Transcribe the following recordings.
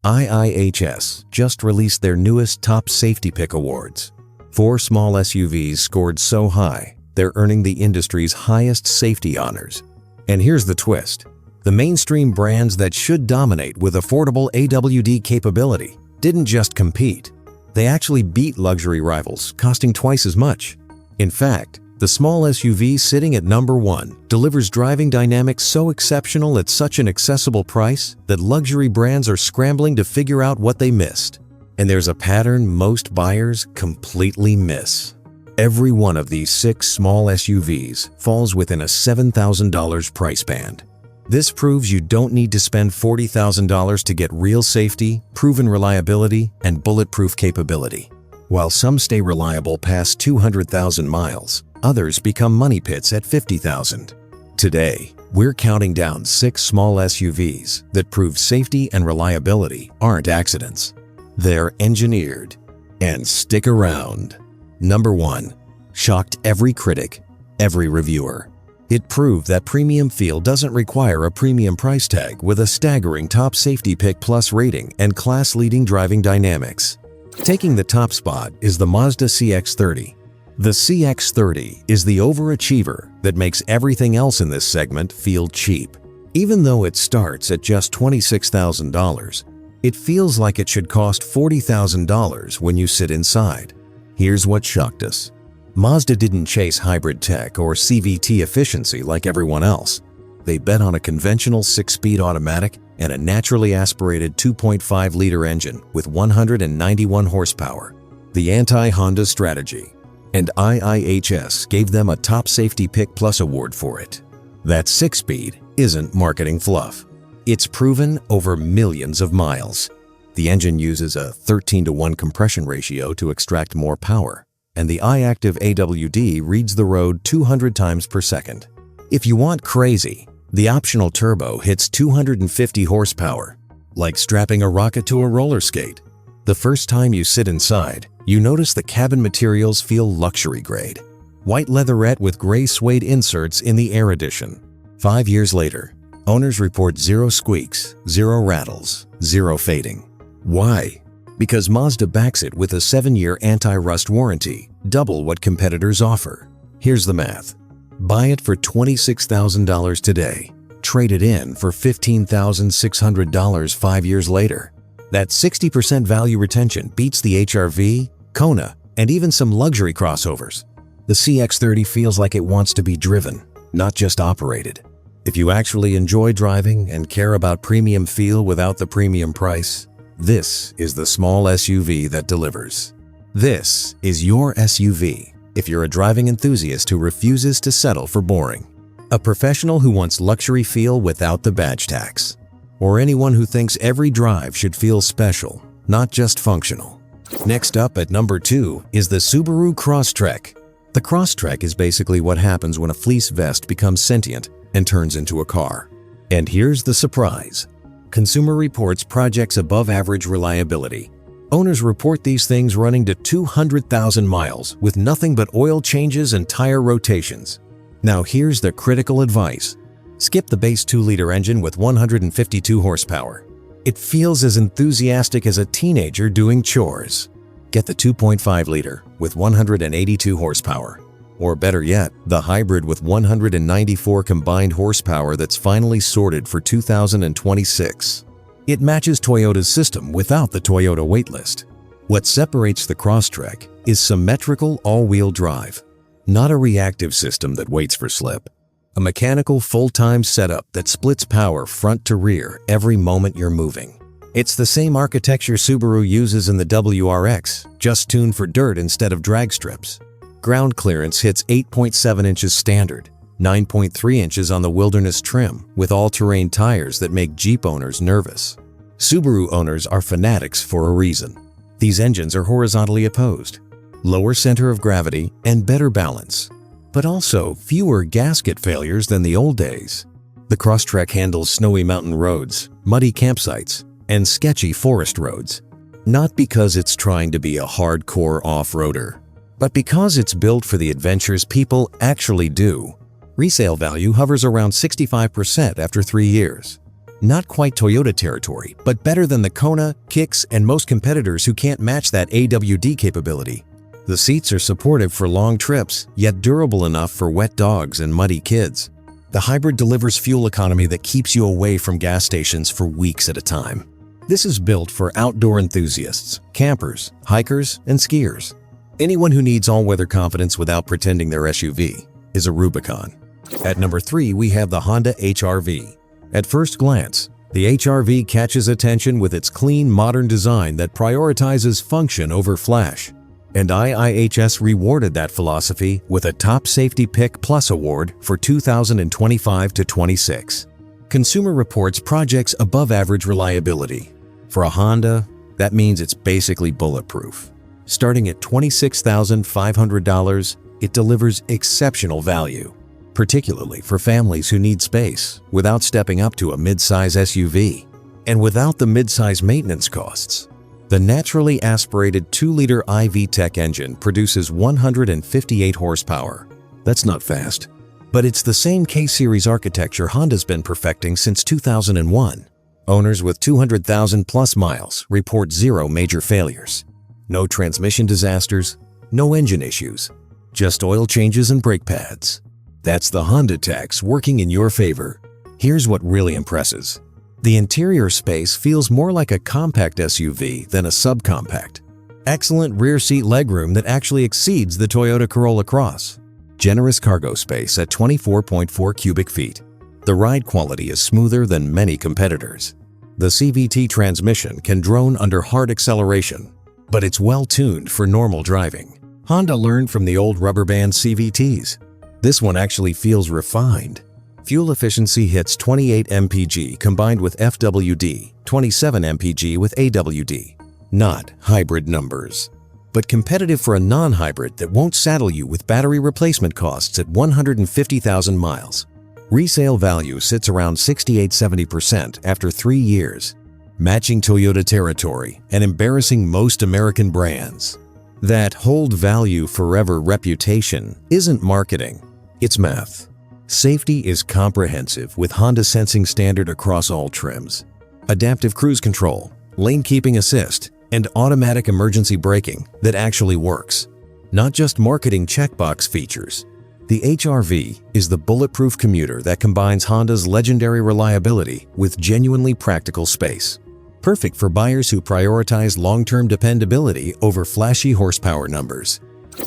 IIHS just released their newest Top Safety Pick awards. 4 small SUVs scored so high, they're earning the industry's highest safety honors. And here's the twist. The mainstream brands that should dominate with affordable AWD capability didn't just compete. They actually beat luxury rivals, costing twice as much. In fact, the small SUV sitting at number 1 delivers driving dynamics so exceptional at such an accessible price that luxury brands are scrambling to figure out what they missed. And there's a pattern most buyers completely miss. Every one of these 6 small SUVs falls within a $7,000 price band. This proves you don't need to spend $40,000 to get real safety, proven reliability, and bulletproof capability. While some stay reliable past 200,000 miles, others become money pits at 50,000. Today, we're counting down 6 small SUVs that prove safety and reliability aren't accidents. They're engineered. And stick around. Number 1. Shocked every critic, every reviewer. It proved that premium feel doesn't require a premium price tag with a staggering Top Safety Pick Plus rating and class-leading driving dynamics. Taking the top spot is the Mazda CX-30. The CX-30 is the overachiever that makes everything else in this segment feel cheap. Even though it starts at just $26,000, it feels like it should cost $40,000 when you sit inside. Here's what shocked us. Mazda didn't chase hybrid tech or CVT efficiency like everyone else. They bet on a conventional 6-speed automatic and a naturally aspirated 2.5-liter engine with 191 horsepower, the anti-Honda strategy. And IIHS gave them a Top Safety Pick Plus award for it. That 6-speed isn't marketing fluff. It's proven over millions of miles. The engine uses a 13:1 compression ratio to extract more power, and the iActive AWD reads the road 200 times per second. If you want crazy, the optional turbo hits 250 horsepower, like strapping a rocket to a roller skate. The first time you sit inside, you notice the cabin materials feel luxury grade. White leatherette with gray suede inserts in the Air Edition. 5 years later, owners report 0 squeaks, 0 rattles, 0 fading. Why? Because Mazda backs it with a 7-year anti-rust warranty, double what competitors offer. Here's the math. Buy it for $26,000 today. Trade it in for $15,600 5 years later. That 60% value retention beats the HR-V, Kona, and even some luxury crossovers. The CX-30 feels like it wants to be driven, not just operated. If you actually enjoy driving and care about premium feel without the premium price, this is the small SUV that delivers. This is your SUV if you're a driving enthusiast who refuses to settle for boring, a professional who wants luxury feel without the badge tax, or anyone who thinks every drive should feel special, not just functional. Next up at number 2 is the Subaru Crosstrek. The Crosstrek is basically what happens when a fleece vest becomes sentient and turns into a car. And here's the surprise. Consumer Reports projects above-average reliability. Owners report these things running to 200,000 miles with nothing but oil changes and tire rotations. Now here's the critical advice. Skip the base 2-liter engine with 152 horsepower. It feels as enthusiastic as a teenager doing chores. Get the 2.5-liter with 182 horsepower. Or better yet, the hybrid with 194 combined horsepower that's finally sorted for 2026. It matches Toyota's system without the Toyota waitlist. What separates the Crosstrek is symmetrical all-wheel drive, not a reactive system that waits for slip. A mechanical full-time setup that splits power front to rear every moment you're moving. It's the same architecture Subaru uses in the WRX, just tuned for dirt instead of drag strips. Ground clearance hits 8.7 inches standard, 9.3 inches on the Wilderness trim with all-terrain tires that make Jeep owners nervous. Subaru owners are fanatics for a reason. These engines are horizontally opposed, lower center of gravity, and better balance, but also fewer gasket failures than the old days. The Crosstrek handles snowy mountain roads, muddy campsites, and sketchy forest roads, not because it's trying to be a hardcore off-roader, but because it's built for the adventures people actually do. Resale value hovers around 65% after 3 years. Not quite Toyota territory, but better than the Kona, Kicks, and most competitors who can't match that AWD capability. The seats are supportive for long trips, yet durable enough for wet dogs and muddy kids. The hybrid delivers fuel economy that keeps you away from gas stations for weeks at a time. This is built for outdoor enthusiasts, campers, hikers, and skiers. Anyone who needs all-weather confidence without pretending they're SUV is a Rubicon. At number 3, we have the Honda HR-V. At first glance, the HR-V catches attention with its clean, modern design that prioritizes function over flash. And IIHS rewarded that philosophy with a Top Safety Pick Plus award for 2025-26. Consumer Reports projects above-average reliability. For a Honda, that means it's basically bulletproof. Starting at $26,500, it delivers exceptional value, particularly for families who need space without stepping up to a mid-size SUV. And without the mid-size maintenance costs. The naturally aspirated 2-liter iVTEC engine produces 158 horsepower. That's not fast, but it's the same K-Series architecture Honda's been perfecting since 2001. Owners with 200,000 plus miles report 0 major failures. No transmission disasters, no engine issues, just oil changes and brake pads. That's the Honda tax working in your favor. Here's what really impresses. The interior space feels more like a compact SUV than a subcompact. Excellent rear seat legroom that actually exceeds the Toyota Corolla Cross. Generous cargo space at 24.4 cubic feet. The ride quality is smoother than many competitors. The CVT transmission can drone under hard acceleration, but it's well-tuned for normal driving. Honda learned from the old rubber band CVTs. This one actually feels refined. Fuel efficiency hits 28 mpg combined with FWD, 27 mpg with AWD. Not hybrid numbers, but competitive for a non-hybrid that won't saddle you with battery replacement costs at 150,000 miles. Resale value sits around 68–70% after 3 years, matching Toyota territory and embarrassing most American brands. That hold value forever reputation isn't marketing, it's math. Safety is comprehensive with Honda sensing standard across all trims. Adaptive cruise control, lane keeping assist, and automatic emergency braking that actually works. Not just marketing checkbox features. The HR-V is the bulletproof commuter that combines Honda's legendary reliability with genuinely practical space. Perfect for buyers who prioritize long-term dependability over flashy horsepower numbers.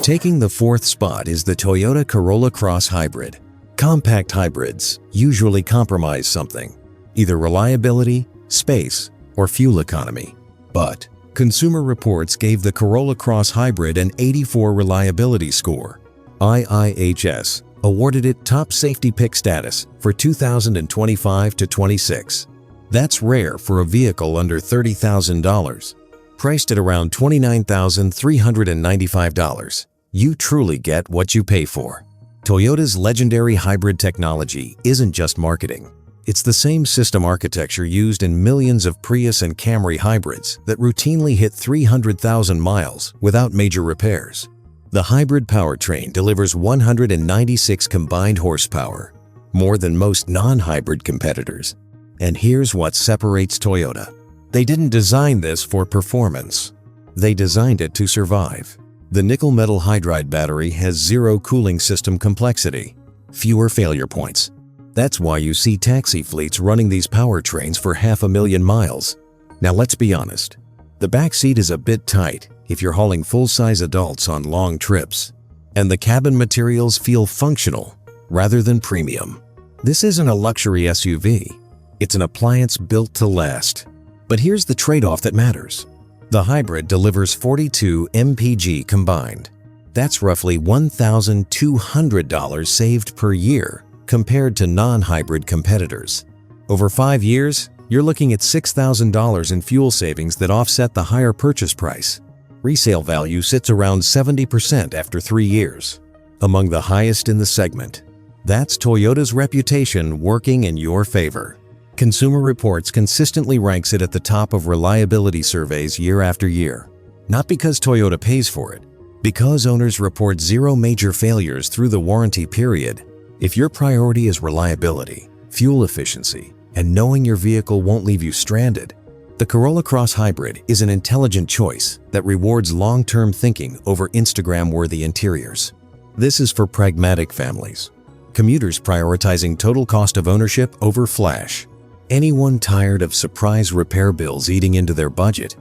Taking the 4th spot is the Toyota Corolla Cross Hybrid. Compact hybrids usually compromise something, either reliability, space, or fuel economy. But Consumer Reports gave the Corolla Cross Hybrid an 84 reliability score. IIHS awarded it Top Safety Pick status for 2025-26. That's rare for a vehicle under $30,000. Priced at around $29,395, you truly get what you pay for. Toyota's legendary hybrid technology isn't just marketing. It's the same system architecture used in millions of Prius and Camry hybrids that routinely hit 300,000 miles without major repairs. The hybrid powertrain delivers 196 combined horsepower, more than most non-hybrid competitors. And here's what separates Toyota. They didn't design this for performance. They designed it to survive. The nickel metal hydride battery has 0 cooling system complexity, fewer failure points. That's why you see taxi fleets running these powertrains for 500,000 miles. Now let's be honest, the back seat is a bit tight if you're hauling full-size adults on long trips, and the cabin materials feel functional rather than premium. This isn't a luxury SUV, it's an appliance built to last. But here's the trade-off that matters. The hybrid delivers 42 mpg combined. That's roughly $1,200 saved per year compared to non-hybrid competitors. Over 5 years, you're looking at $6,000 in fuel savings that offset the higher purchase price. Resale value sits around 70% after 3 years, among the highest in the segment. That's Toyota's reputation working in your favor. Consumer Reports consistently ranks it at the top of reliability surveys year after year. Not because Toyota pays for it, because owners report 0 major failures through the warranty period. If your priority is reliability, fuel efficiency, and knowing your vehicle won't leave you stranded. The Corolla Cross Hybrid is an intelligent choice that rewards long-term thinking over Instagram-worthy interiors. This is for pragmatic families, commuters prioritizing total cost of ownership over flash, anyone tired of surprise repair bills eating into their budget.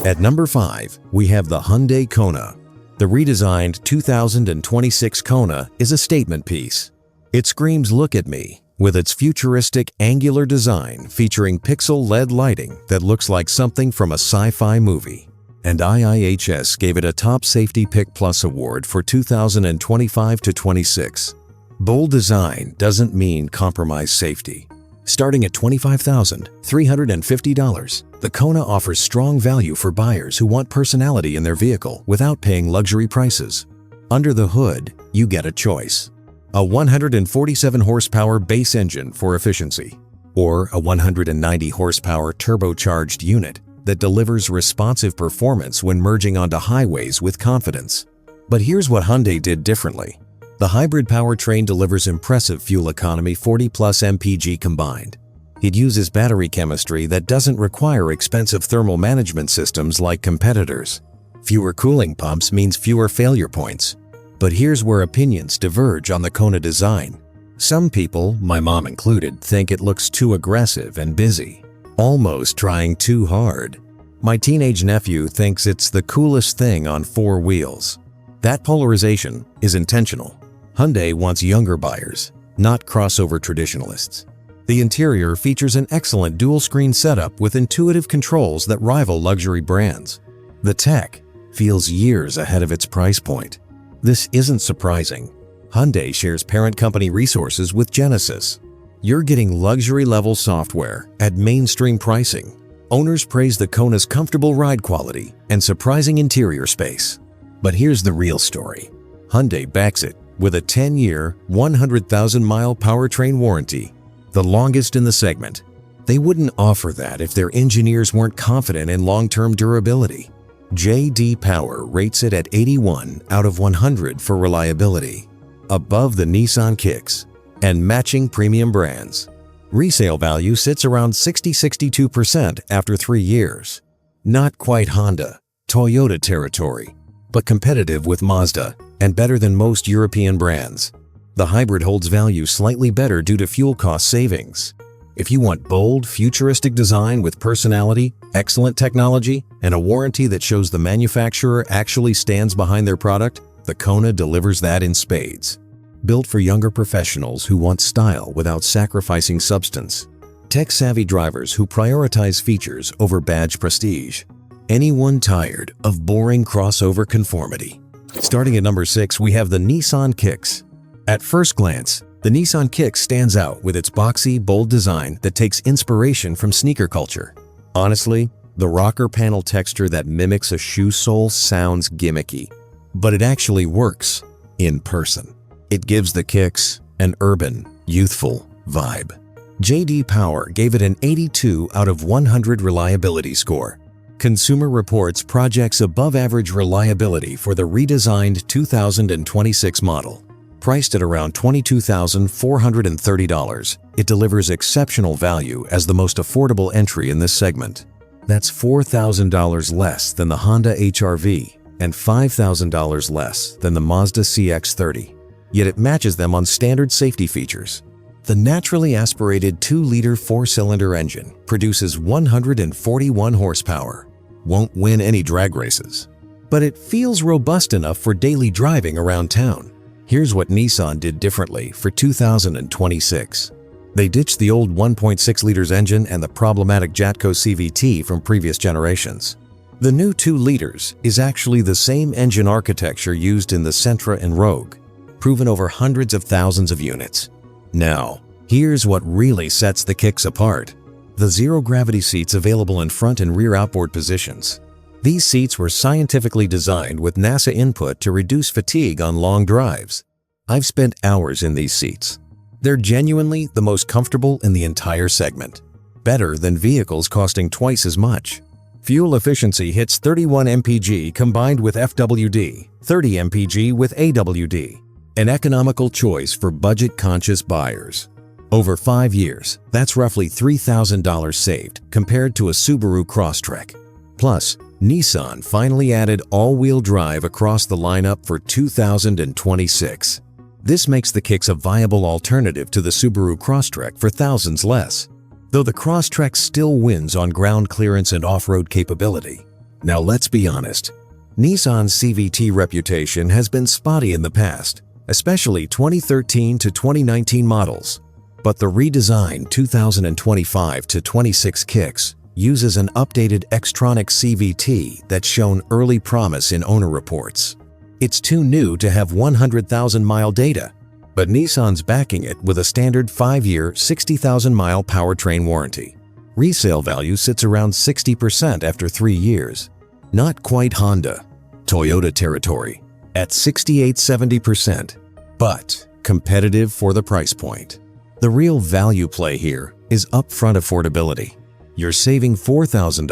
At number 5, we have the Hyundai Kona. The redesigned 2026 Kona is a statement piece. It screams, "Look at me," with its futuristic angular design featuring pixel LED lighting that looks like something from a sci-fi movie. And IIHS gave it a Top Safety Pick Plus award for 2025 to 26. Bold design doesn't mean compromise safety. Starting at $25,350, the Kona offers strong value for buyers who want personality in their vehicle without paying luxury prices. Under the hood, you get a choice: a 147 horsepower base engine for efficiency, or a 190 horsepower turbocharged unit that delivers responsive performance when merging onto highways with confidence. But here's what Hyundai did differently. The hybrid powertrain delivers impressive fuel economy, 40+ mpg combined. It uses battery chemistry that doesn't require expensive thermal management systems like competitors. Fewer cooling pumps means fewer failure points. But here's where opinions diverge on the Kona design. Some people, my mom included, think it looks too aggressive and busy, almost trying too hard. My teenage nephew thinks it's the coolest thing on 4 wheels. That polarization is intentional. Hyundai wants younger buyers, not crossover traditionalists. The interior features an excellent dual-screen setup with intuitive controls that rival luxury brands. The tech feels years ahead of its price point. This isn't surprising. Hyundai shares parent company resources with Genesis. You're getting luxury-level software at mainstream pricing. Owners praise the Kona's comfortable ride quality and surprising interior space. But here's the real story. Hyundai backs it with a 10-year, 100,000-mile powertrain warranty, the longest in the segment. They wouldn't offer that if their engineers weren't confident in long-term durability. J.D. Power rates it at 81 out of 100 for reliability, above the Nissan Kicks and matching premium brands. Resale value sits around 60–62% after 3 years. Not quite Honda, Toyota territory, but competitive with Mazda and better than most European brands. The hybrid holds value slightly better due to fuel cost savings. If you want bold, futuristic design with personality, excellent technology, and a warranty that shows the manufacturer actually stands behind their product, the Kona delivers that in spades. Built for younger professionals who want style without sacrificing substance. Tech-savvy drivers who prioritize features over badge prestige. Anyone tired of boring crossover conformity. Starting at number 6, we have the Nissan Kicks. At first glance, the Nissan Kicks stands out with its boxy, bold design that takes inspiration from sneaker culture. Honestly, the rocker panel texture that mimics a shoe sole sounds gimmicky, but it actually works in person. It gives the Kicks an urban, youthful vibe. J.D. Power gave it an 82 out of 100 reliability score. Consumer Reports projects above-average reliability for the redesigned 2026 model. Priced at around $22,430, it delivers exceptional value as the most affordable entry in this segment. That's $4,000 less than the Honda HR-V and $5,000 less than the Mazda CX-30. Yet it matches them on standard safety features. The naturally aspirated 2-liter 4-cylinder engine produces 141 horsepower. Won't win any drag races, but it feels robust enough for daily driving around town. Here's what Nissan did differently for 2026. They ditched the old 1.6 liters engine and the problematic Jatco CVT from previous generations. The new 2 liters is actually the same engine architecture used in the Sentra and Rogue, proven over hundreds of thousands of units. Now, here's what really sets the Kicks apart. The zero-gravity seats available in front and rear outboard positions. These seats were scientifically designed with NASA input to reduce fatigue on long drives. I've spent hours in these seats. They're genuinely the most comfortable in the entire segment. Better than vehicles costing twice as much. Fuel efficiency hits 31 mpg combined with FWD, 30 mpg with AWD. An economical choice for budget-conscious buyers. Over 5 years, that's roughly $3,000 saved compared to a Subaru Crosstrek. Plus, Nissan finally added all-wheel drive across the lineup for 2026. This makes the Kicks a viable alternative to the Subaru Crosstrek for thousands less, though the Crosstrek still wins on ground clearance and off-road capability. Now let's be honest, Nissan's CVT reputation has been spotty in the past, especially 2013 to 2019 models. But the redesigned 2025 to 26 Kicks uses an updated Xtronic CVT that's shown early promise in owner reports. It's too new to have 100,000-mile data, but Nissan's backing it with a standard 5-year, 60,000-mile powertrain warranty. Resale value sits around 60% after 3 years. Not quite Honda, Toyota territory, at 68–70%, but competitive for the price point. The real value play here is upfront affordability. You're saving $4,000,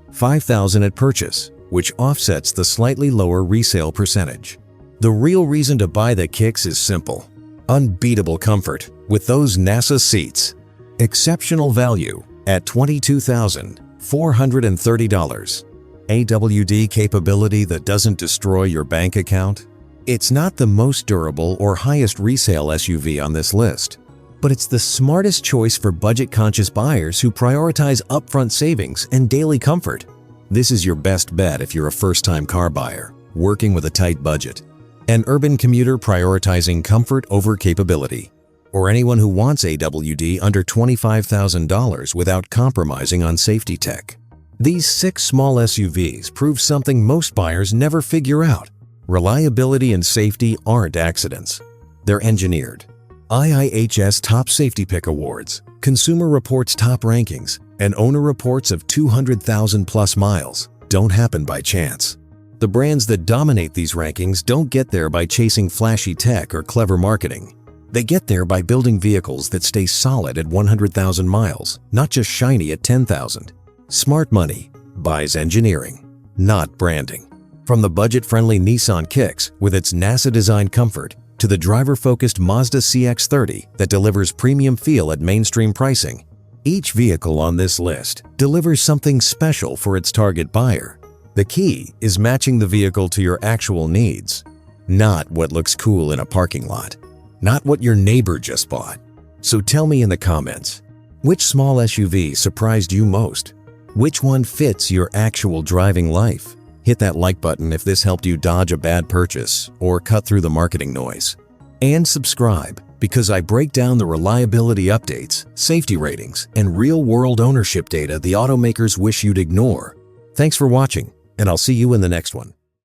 $5,000 at purchase, which offsets the slightly lower resale percentage. The real reason to buy the Kicks is simple: unbeatable comfort with those NASA seats, exceptional value at $22,430, AWD capability that doesn't destroy your bank account. It's not the most durable or highest resale SUV on this list, but it's the smartest choice for budget-conscious buyers who prioritize upfront savings and daily comfort. This is your best bet if you're a first-time car buyer, working with a tight budget, an urban commuter prioritizing comfort over capability, or anyone who wants AWD under $25,000 without compromising on safety tech. These 6 small SUVs prove something most buyers never figure out. Reliability and safety aren't accidents. They're engineered. IIHS Top Safety Pick awards, Consumer Reports top rankings, and owner reports of 200,000-plus miles don't happen by chance. The brands that dominate these rankings don't get there by chasing flashy tech or clever marketing. They get there by building vehicles that stay solid at 100,000 miles, not just shiny at 10,000. Smart money buys engineering, not branding. From the budget-friendly Nissan Kicks with its NASA-designed comfort to the driver-focused Mazda CX-30 that delivers premium feel at mainstream pricing, each vehicle on this list delivers something special for its target buyer. The key is matching the vehicle to your actual needs, not what looks cool in a parking lot, not what your neighbor just bought. So tell me in the comments, which small SUV surprised you most? Which one fits your actual driving life? Hit that like button if this helped you dodge a bad purchase or cut through the marketing noise. And subscribe, because I break down the reliability updates, safety ratings, and real-world ownership data the automakers wish you'd ignore. Thanks for watching, and I'll see you in the next one.